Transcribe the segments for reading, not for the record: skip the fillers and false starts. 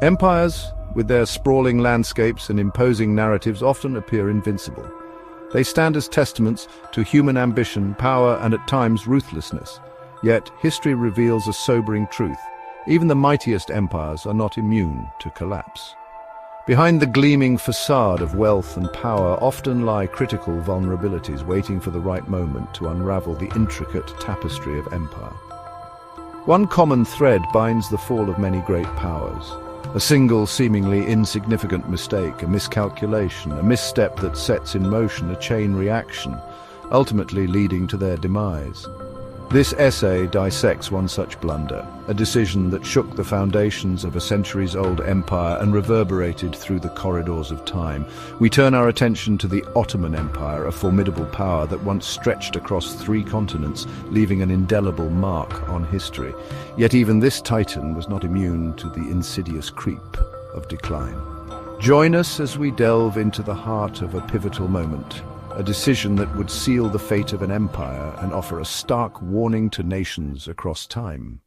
Empires, with their sprawling landscapes and imposing narratives, often appear invincible. They stand as testaments to human ambition, power, and at times ruthlessness. Yet, history reveals a sobering truth. Even the mightiest empires are not immune to collapse. Behind the gleaming facade of wealth and power often lie critical vulnerabilities waiting for the right moment to unravel the intricate tapestry of empire. One common thread binds the fall of many great powers. A single seemingly insignificant mistake, a miscalculation, a misstep that sets in motion a chain reaction, ultimately leading to their demise. This essay dissects one such blunder, a decision that shook the foundations of a centuries-old empire and reverberated through the corridors of time. We turn our attention to the Ottoman Empire, a formidable power that once stretched across 3 continents, leaving an indelible mark on history. Yet even this titan was not immune to the insidious creep of decline. Join us as we delve into the heart of a pivotal moment, a decision that would seal the fate of an empire and offer a stark warning to nations across time.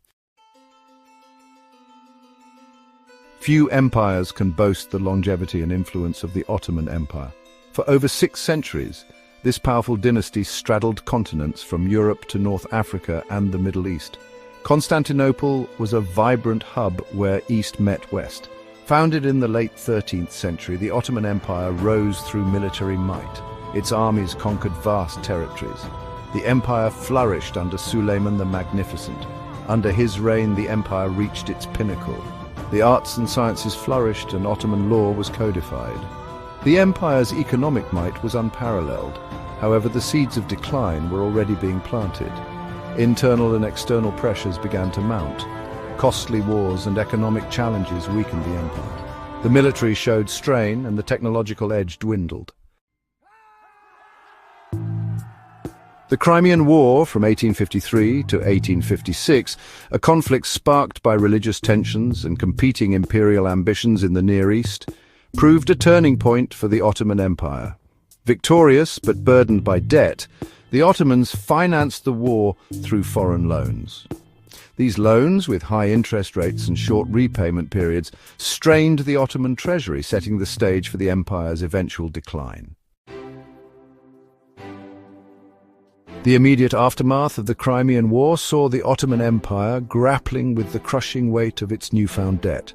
Few empires can boast the longevity and influence of the Ottoman Empire. For over 6 centuries, this powerful dynasty straddled continents from Europe to North Africa and the Middle East. Constantinople was a vibrant hub where East met West. Founded in the late 13th century, the Ottoman Empire rose through military might. Its armies conquered vast territories. The empire flourished under Suleiman the Magnificent. Under his reign, the empire reached its pinnacle. The arts and sciences flourished and Ottoman law was codified. The empire's economic might was unparalleled. However, the seeds of decline were already being planted. Internal and external pressures began to mount. Costly wars and economic challenges weakened the empire. The military showed strain and the technological edge dwindled. The Crimean War from 1853 to 1856, a conflict sparked by religious tensions and competing imperial ambitions in the Near East, proved a turning point for the Ottoman Empire. Victorious but burdened by debt, the Ottomans financed the war through foreign loans. These loans, with high interest rates and short repayment periods, strained the Ottoman treasury, setting the stage for the empire's eventual decline. The immediate aftermath of the Crimean War saw the Ottoman Empire grappling with the crushing weight of its newfound debt.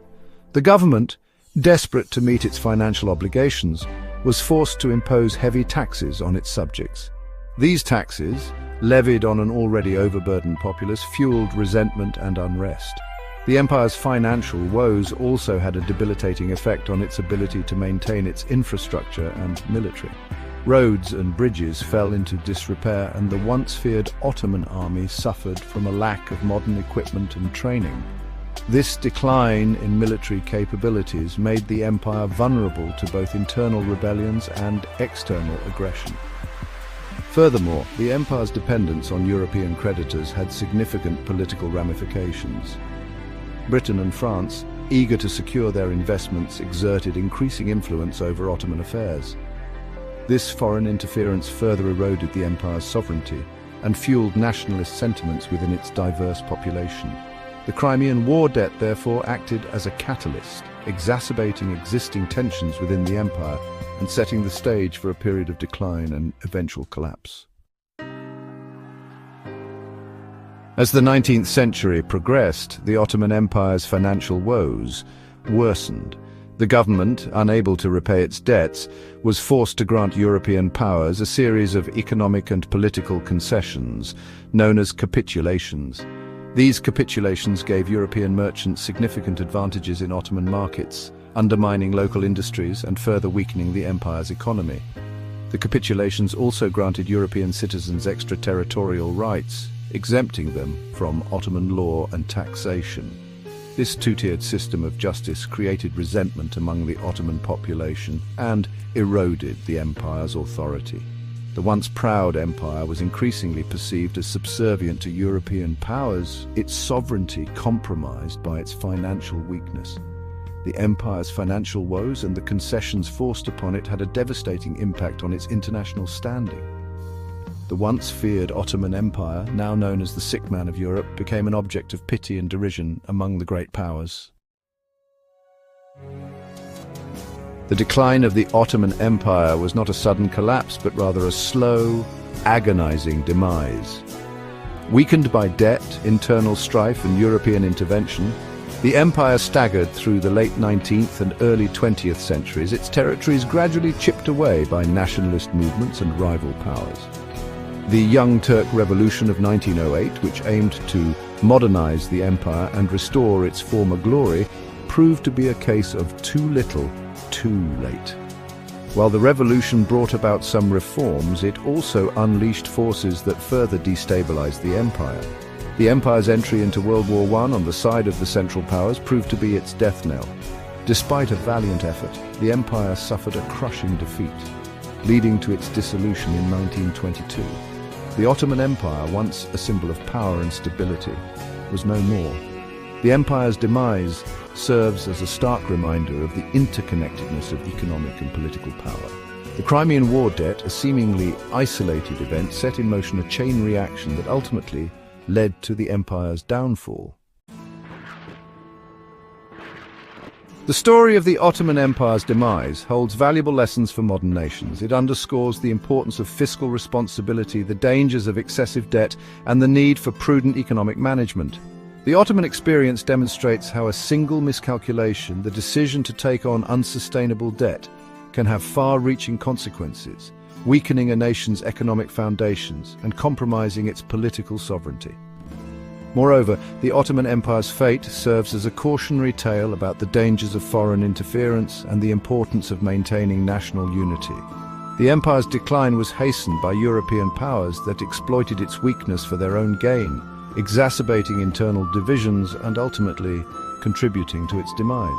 The government, desperate to meet its financial obligations, was forced to impose heavy taxes on its subjects. These taxes, levied on an already overburdened populace, fueled resentment and unrest. The empire's financial woes also had a debilitating effect on its ability to maintain its infrastructure and military. Roads and bridges fell into disrepair, and the once feared Ottoman army suffered from a lack of modern equipment and training. This decline in military capabilities made the empire vulnerable to both internal rebellions and external aggression. Furthermore, the empire's dependence on European creditors had significant political ramifications. Britain and France, eager to secure their investments, exerted increasing influence over Ottoman affairs. This foreign interference further eroded the empire's sovereignty and fueled nationalist sentiments within its diverse population. The Crimean War debt therefore acted as a catalyst, exacerbating existing tensions within the empire and setting the stage for a period of decline and eventual collapse. As the 19th century progressed, the Ottoman Empire's financial woes worsened. The government, unable to repay its debts, was forced to grant European powers a series of economic and political concessions, known as capitulations. These capitulations gave European merchants significant advantages in Ottoman markets, undermining local industries and further weakening the empire's economy. The capitulations also granted European citizens extraterritorial rights, exempting them from Ottoman law and taxation. This two-tiered system of justice created resentment among the Ottoman population and eroded the empire's authority. The once proud empire was increasingly perceived as subservient to European powers, its sovereignty compromised by its financial weakness. The empire's financial woes and the concessions forced upon it had a devastating impact on its international standing. The once feared Ottoman Empire, now known as the sick man of Europe, became an object of pity and derision among the great powers. The decline of the Ottoman Empire was not a sudden collapse, but rather a slow, agonizing demise. Weakened by debt, internal strife, and European intervention, the empire staggered through the late 19th and early 20th centuries, its territories gradually chipped away by nationalist movements and rival powers. The Young Turk Revolution of 1908, which aimed to modernize the empire and restore its former glory, proved to be a case of too little, too late. While the revolution brought about some reforms, it also unleashed forces that further destabilized the empire. The empire's entry into World War I on the side of the Central Powers proved to be its death knell. Despite a valiant effort, the empire suffered a crushing defeat, leading to its dissolution in 1922. The Ottoman Empire, once a symbol of power and stability, was no more. The empire's demise serves as a stark reminder of the interconnectedness of economic and political power. The Crimean War debt, a seemingly isolated event, set in motion a chain reaction that ultimately led to the empire's downfall. The story of the Ottoman Empire's demise holds valuable lessons for modern nations. It underscores the importance of fiscal responsibility, the dangers of excessive debt, and the need for prudent economic management. The Ottoman experience demonstrates how a single miscalculation, the decision to take on unsustainable debt, can have far-reaching consequences, weakening a nation's economic foundations and compromising its political sovereignty. Moreover, the Ottoman Empire's fate serves as a cautionary tale about the dangers of foreign interference and the importance of maintaining national unity. The empire's decline was hastened by European powers that exploited its weakness for their own gain, exacerbating internal divisions and ultimately contributing to its demise.